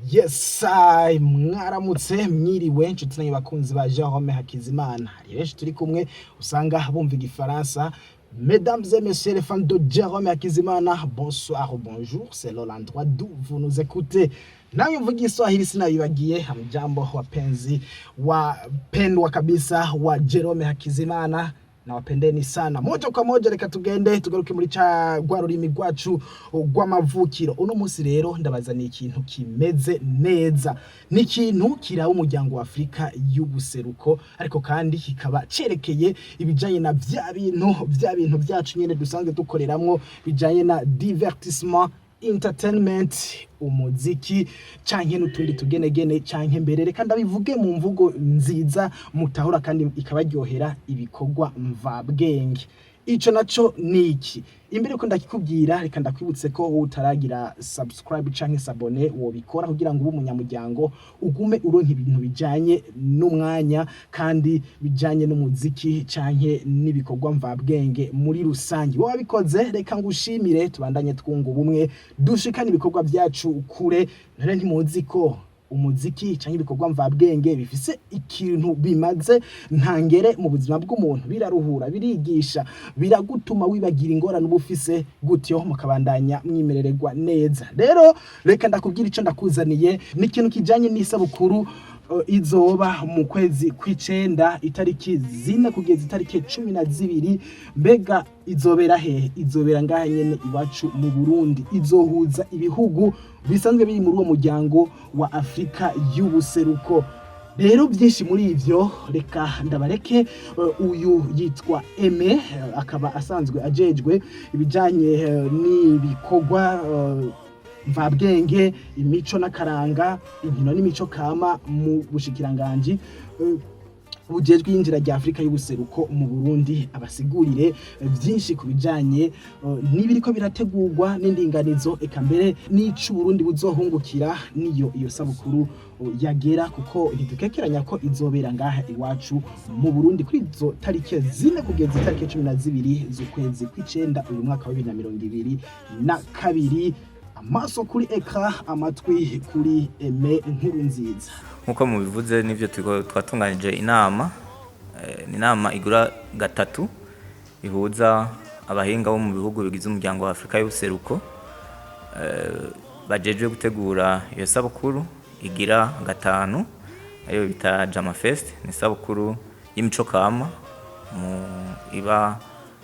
Yes, mwaramutse mwiriwe nshuti nanyu bakunzi ba Jerome Hakizimana. Yeshi turi kumwe usanga bumva igifaransa. Mesdames et messieurs les fans de Jerome Hakizimana, bonsoir ou bonjour, c'est l'endroit d'où vous nous écoutez. Namwe mvuga Kiswahili sinabibagiye, hamjambo wapenzi wapendwa kabisa wa Jerome Hakizimana. Na wapendeni sana. Moja kwa moja reka tugende tugaruke muri ca rwarurimi rwacu rw'amavukiro. Uno munsi rero ndabazaniye ikintu kimeze neza. Ni ikintu kiraba umuryango wa Afrika y'ubuseruko, ariko kandi kikaba cerekeye ibijanye na vya bintu byacu nyene dusanzwe dukoreramwo bijanye na divertissement, entertainment, umuziki canke n'utundi tugenegene canke mbere reka ndabivuge mu mvugo nziza mutahura kandi ikabaryohera ibikorwa mvabwenge. Ico naco niki imbere ko ndakikubwira reka ndakwibutse ko utaragira subscribe canke s'abone wobikora kugira ngo ube umunyamuryango ugume uronka ibintu bijanye n'umwanya kandi bijanye n'umuziki canke n'ibikorwa mvabwenge muri rusangi. Wowe wabikoze reka ngushimire, tubandanye twunga ubumwe dushikana ibikorwa byacu kure. None ntimuzi ko umuziki canke ibikorwa mvabwenge bifise ikintu bimaze ntangere mu buzima bw'umuntu? Biraruhura, birigisha, biragutuma wibagira ingorane ubufise, gutyo mukabandanya mwimerererwa neza. Rero reka ndakubwira ico ndakuzaniye, ni ikintu kijanye n'Isabukuru izoba mu kwezi kw'icenda itariki 4 kugeza itariki 12. Mbega izobera he? Izobera ngaha nyene iwacu mu Burundi. Izohuza ibihugu bisanzwe biri muri uwo muryango wa Afrika y'ubuseruko. Rero byinshi muri ivyo reka ndabareke uyu yitwa Eme, akaba asanzwe ajejwe ibijanye n'ibikorwa mvabwenge, imico n'akaranga, inkino n'imico kama mu bushikiranganji bujejwe yinjira rya Afrika y'ubuseruko mu Burundi. Abasigurire byinshi kubijanye nibiriko birategurwa n'indinganizo, eka mbere n'ico Burundi buzohungukira niyo iyo sabukuru yagera, kuko ntidukekeranya ko izobera ngaha iwacu mu Burundi kuri izo tariki 4 kugeza itariki 12 z'ukwezi kw'icenda uyu mwaka wa 2022. Amaso kuri ekra, amatwi kuri Eme nkuru nziza. Nkuko mubivuze nivyo twatunganije inama, ni inama igura gatatu ihuza abahinga bo mu bihugu bigize umuryango wa Afrika y'ubuseruko, bajejwe gutegura iyo sabukuru igira gatanu, ayo bita JAMA Fest. Ni sabukuru y'imico kama iba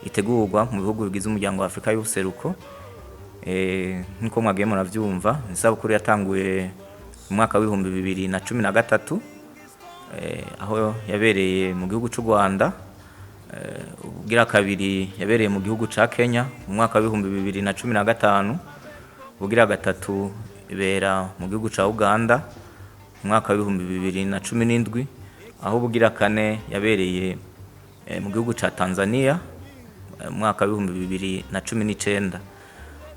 itegurwa mu bihugu bigize umuryango wa Afrika y'ubuseruko. Nkuko mwagiye muravyumva, ni sabukuru yatanguye mu mwaka wa 2013, aho yabereye mu gihugu cy'u Rwanda. Ugira kabiri yabereye mu gihugu ca Kenya mu mwaka wa 2015. Ugira gatatu ibera mu gihugu ca Uganda mu mwaka wa 2017, aho ugira kane yabereye mu gihugu ca Tanzania mu mwaka wa 2019.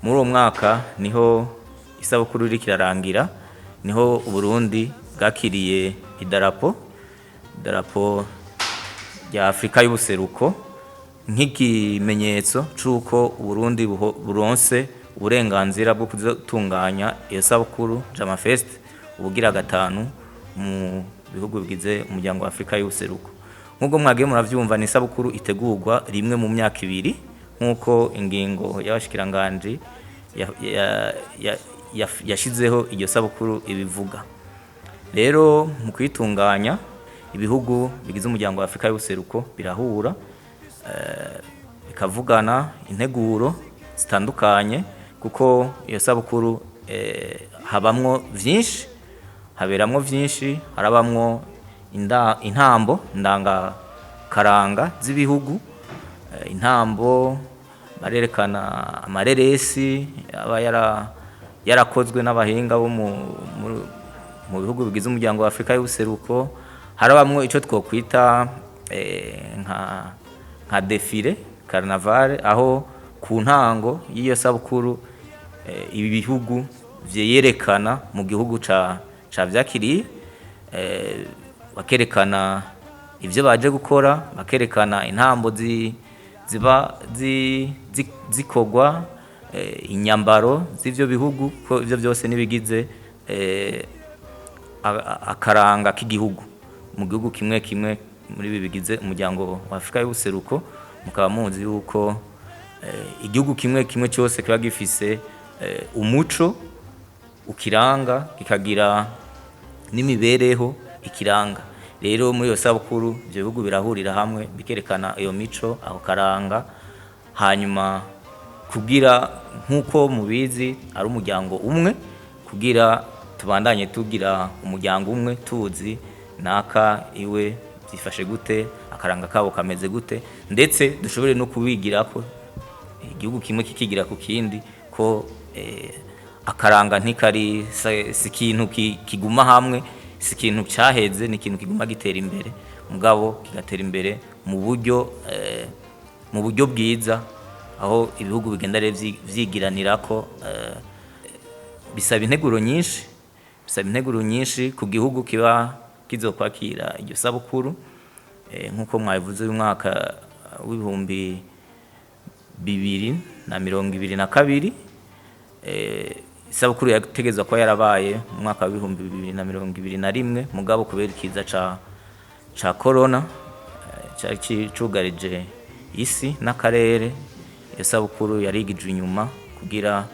Muri uwo mwaka niho isabukuru iri kirarangira, niho Burundi bwakiriye idarapo ya Afrika y'ubuseruko nk'ikimenyetso c'uko Burundi buronse uburenganzira bwo kuzotunganya iyo sabukuru JAMA Fest ubugira gatanu mu bihugu bigize umuryango wa Afrika y'ubuseruko. Nk'ubwo mwagiye muravyumva, ni sabukuru itegurwa rimwe mu myaka 2 nkuko ingingo y'abashikiranganje yashizeho iryo sabukuru ibivuga. Rero mu kwitunganya, ibihugu bigize umuryango wa Afrika y'ubuseruko birahura bikavugana integuro zitandukanye, kuko iyo sabukuru haberamwo vyinshi, harabamwo intambo ndangakaranga z'ibihugu. Intambo barerekana amareresi aba yarakozwe n'abahinga bo mu bihugu bigize umuryango wa Afrika y'ubuseruko. Harabamwo ico twokwita nka defile carnaval, aho ku ntango y'iyo sabukuru ibi bihugu vyerekana mu gihugu ca vyakiriye, bakerekana ivyo baje gukora, bakerekana intambo ziba zikorwa, inyambaro z'ivyo bihugu, ko ivyo byose nibigize akaranga k'igihugu mu gihugu kimwe kimwe muri ibi bigize umuryango wa Afrika y'ubuseruko. Mukaba muzi yuko igihugu kimwe kimwe cyose kiba gifise umuco ukiranga, kikagira n'imibereho ikiranga. Rero muri iyo sabukuru ibyo bihugu birahurira hamwe bikerekana iyo mico aho karanga, hanyuma kugira nk'uko mubizi ari umuryango umwe, kugira tubandanye tugira umuryango umwe tuzi naka iwe byifashe gute, akaranga kabo kameze gute, ndetse dushobore no kubigira ko igihugu kimwe kikigira ku kindi ko akaranga ntikari si ikintu kiguma hamwe, si ikintu cyaheze, ni ikintu kiguma gitera imbere, mugabo kigatera imbere mu buryo bwiza, aho ibihugu bigenda vyigiranira ko bisaba integuro nyinshi ku gihugu kiba kizokwakira iryo sabukuru. Nk'uko mwabivuze uyu mwaka w'ibihumbi 2022 isabukuru yategezwa ko yarabaye mu mwaka w'ibihumbi 2021, mugabo kubera ikiza ca corona cyari cugarije isi n'akarere, iyo sabukuru yarigijwe inyuma kugira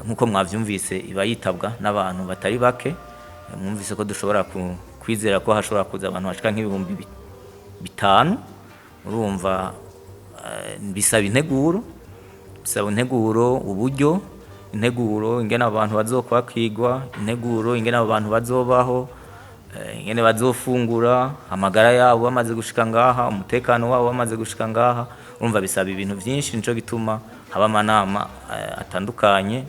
nk'uko mwavyumvise iba yitabwa n'abantu batari bake. Mwumvise ko dushobora kwizera ko hashobora kuza abantu bashika nk'ibihumbi 5. Urumva bisaba integuro, uburyo, integuro ingene abantu bazokwakirwa, integuro ingene abantu bazobaho, ingene bazofungura, amagara yabo bamaze gushika ngaha, umutekano wabo bamaze gushika ngaha. Urumva bisaba ibintu byinshi, nico gituma haba amanama atandukanye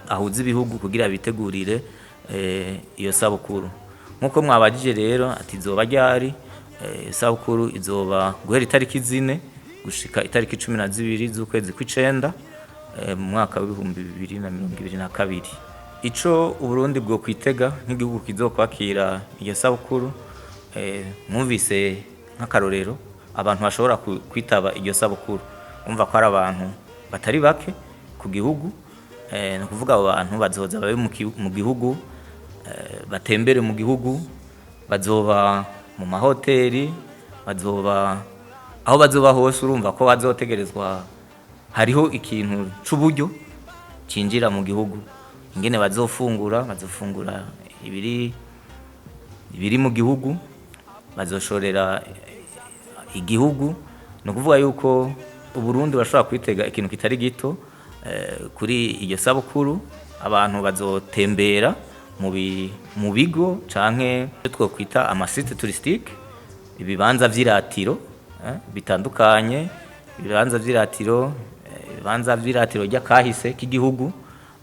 ahuza ibihugu kugira bitegurire iyo sabukuru. Nkuko mwabajije rero ati izoba ryari, sabukuru izoba guhera itariki 4 gushika itariki 12 z'ukwezi kw'icenda mu mwaka w'ibihumbi 2022. Ico Uburundi bwo kwitega nk'igihugu kizokwakira iyo sabukuru, mwumvise nk'akarorero abantu bashobora kwitaba iyo sabukuru, umva ko ari abantu batari bake ku gihugu. No kuvuga abo bantu bazoza babe mu gihugu, batembere mu gihugu, bazoba mu mahoteli, bazoba aho bazoba hose. Urumva ko bazotegerezwa, hariho ikintu c'uburyo cinjira mu gihugu, ingene bazofungura ibiri mu gihugu, bazoshorera igihugu. No kuvuga yuko Uburundi bashobora kwitega ikintu kitari gito kuri iyo sabukuru. Abantu bazotembera mu bigo canke two kwita amasite touristique, ibibanza vy'iratiro bitandukanye, ibibanza vy'iratiro ry'akahise k'igihugu,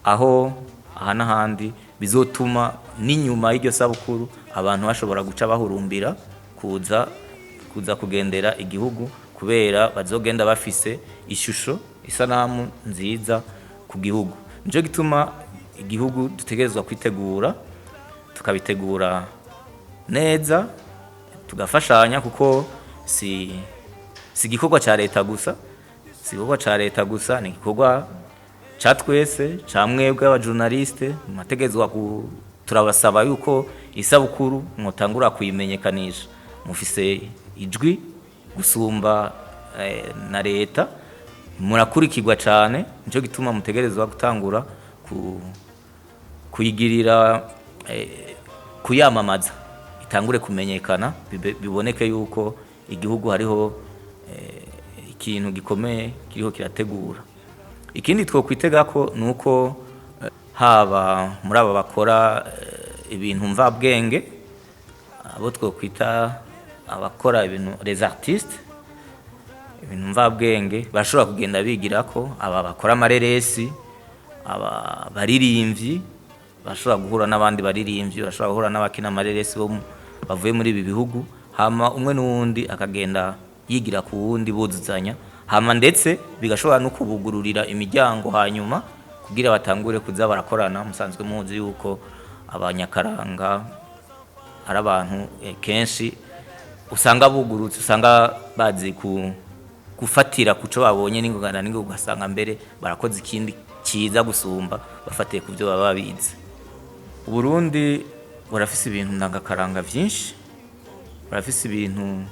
aho aha n'ahandi bizotuma n'inyuma y'iryo sabukuru abantu bashobora guca bahurumbira kuza kugendera igihugu, kubera bazogenda bafise ishusho, isanamu nziza ku gihugu. Nico gituma igihugu dutegerezwa kwitegura, tukabitegura neza, tugafashanya, kuko si igikorwa ca leta gusa, ni igikorwa ca twese, ca mwebwe abajournaliste. Mutegezwa turabasaba yuko isabukuru mwotangura kuyimenyekanisha, mufise ijwi gusumba na leta, murakurikirwa cane. Nico gituma mutegerezwa gutangura kuyigirira kuyamamaza, itangure kumenyekana, biboneke yuko igihugu hariho ikintu gikomeye kiriho kirategura. Ikindi twokwitega ko nuko haba muri aba bakora ibintu mvabwenge, abo twokwita abakora ibintu les artistes, ibintu mvabwenge bashobora kugenda bigira ko aba bakora amareresi, aba baririmvyi bashobora guhura n'abandi baririmvyi, bashobora guhura n'abakina amareresi bo bavuye muri ibi bihugu, hama umwe n'uwundi akagenda yigira ku wundi buzuzanya, hama ndetse bigashobora no kubugururira imiryango hanyuma kugira batangure kuza barakorana. Musanzwe muzi yuko abanyakaranga ari abantu kenshi usanga bugurutse, usanga bazi gufatira kuco babonye n'ingogana ugasanga mbere barakoze ikindi ciza gusumba bafatiye ku byo baba bize. Uburundi burafise ibintu ndangakaranga vyinshi, burafise ibintu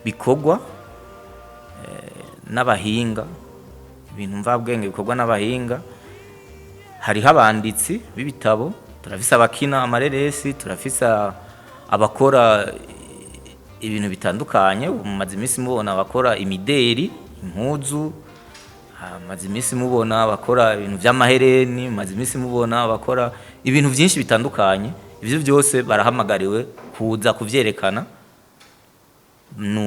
bikorwa n'abahinga, ibintu mvabwenge bikorwa n'abahinga. Hariho abanditsi b'ibitabo, turafise abakina amareresi, turafise abakora ibintu bitandukanye. Mumaze iminsi mubona abakora imideri, impuzu, mumaze iminsi mubona abakora ibintu vy'amahereni, mumaze iminsi mubona abakora ibintu vyinshi bitandukanye. Ivyo byose barahamagariwe kuza kuvyerekana,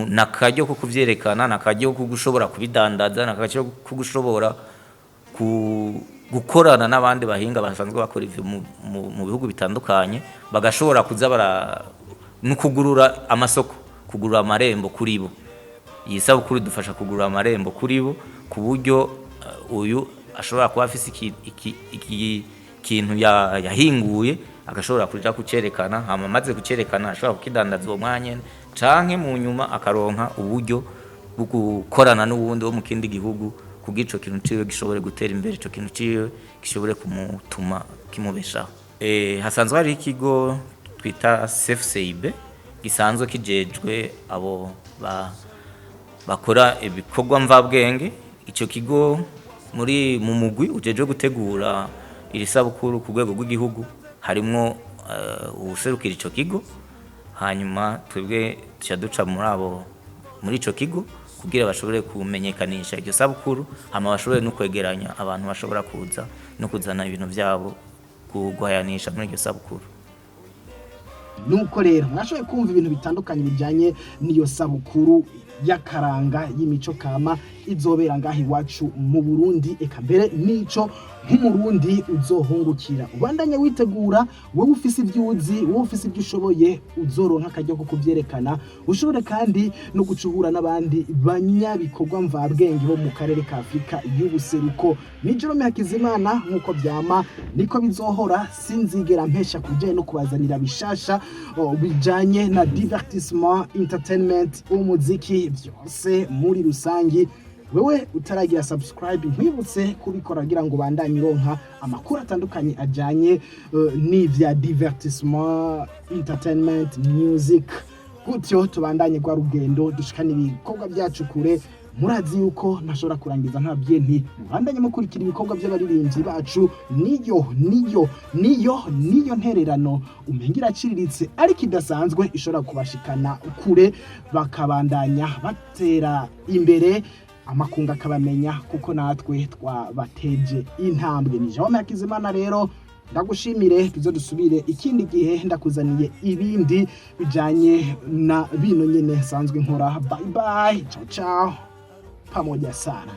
nakaryo ko kuvyerekana, nakaryo ko gushobora kubidandaza, nakaryo ko gushobora gukorana n'abandi bahinga basanzwe bakora ivyo mu bihugu bitandukanye, bagashobora kuza nukugurura amasoko, kugurura amarembo kuri bo. Iyi sabukuru dufasha kugurura amarembo kuri bo, ku buryo uyu ashobora kuba afise ikintu yahinguye, agashobora kuja kucerekana, hama amaze kucerekana ashobora kukidandaza uwo mwanya, canke mu nyuma akaronka uburyo bwo gukorana n'uwundi wo mu kindi gihugu kugira ico kintu ciwe gishobore gutera imbere, ico kintu ciwe gishobore kumutuma kimubeshaho. Hasanzwe hari ikigo twita CFCIB gisanzwe kijejwe abo bakora ibikorwa mvabwenge. Ico kigo mu mugwi ujejwe gutegura iri sabukuru ku rwego rw'igihugu harimwo userukira ico kigo, hanyuma twebwe duca muri ico kigo kugira bashobore kumenyekanisha iryo sabukuru, hama bashobore no kwegeranya abantu bashobora kuza no kuzana ibintu vyabo kugwayanisha muri iryo sabukuru. Nuko rero mwashoboye kumva ibintu bitandukanye bijanye n'iyo sabukuru y'akaranga y'imico kama izobera ngaho iwacu mu Burundi, eka mbere nico nk'umurundi uzohungukira. Ubandanye witegura, wowe ufise ivyuzi, wowe ufise ibyo ushoboye, uzoronka akaryo ko kuvyerekana. Ushobore kandi no gucuhura n'abandi banyabikorwa mvabwenge bo mu karere ka Afrika y'ubuseruko. Nijoro Hakizimana nkuko vyama niko bizohora, sinzigera mpesha kujanye no kubazanira bishasha bijanye na divertissement, entertainment, umuziki, byose muri rusangi. Wewe utaragira subscribe nkwibutse kubikora kugira ngo bandanye ironka amakuru atandukanye ajanye n'ivya divertissement, entertainment, music, gutyo tubandanye kwa rugendo dushikana ibikorwa byacu kure. Murazi yuko ntashobora kurangiza ntabye nti bandanye mukurikira ibikorwa by'abaririmvyi bacu. Niyo ntererano umengira aciriritse ariko idasanzwe ishobora kubashikana kure, bakabandanya batera imbere, amakunga akabamenya kuko natwe twabateje intambwe. Ni JAMA Hakizimana rero, ndagushimire, tuzodusubire ikindi gihe ndakuzaniye ibindi bijanye na bino nyene sanzwe nkora. Bye bye, ciao ciao, pamoja sana.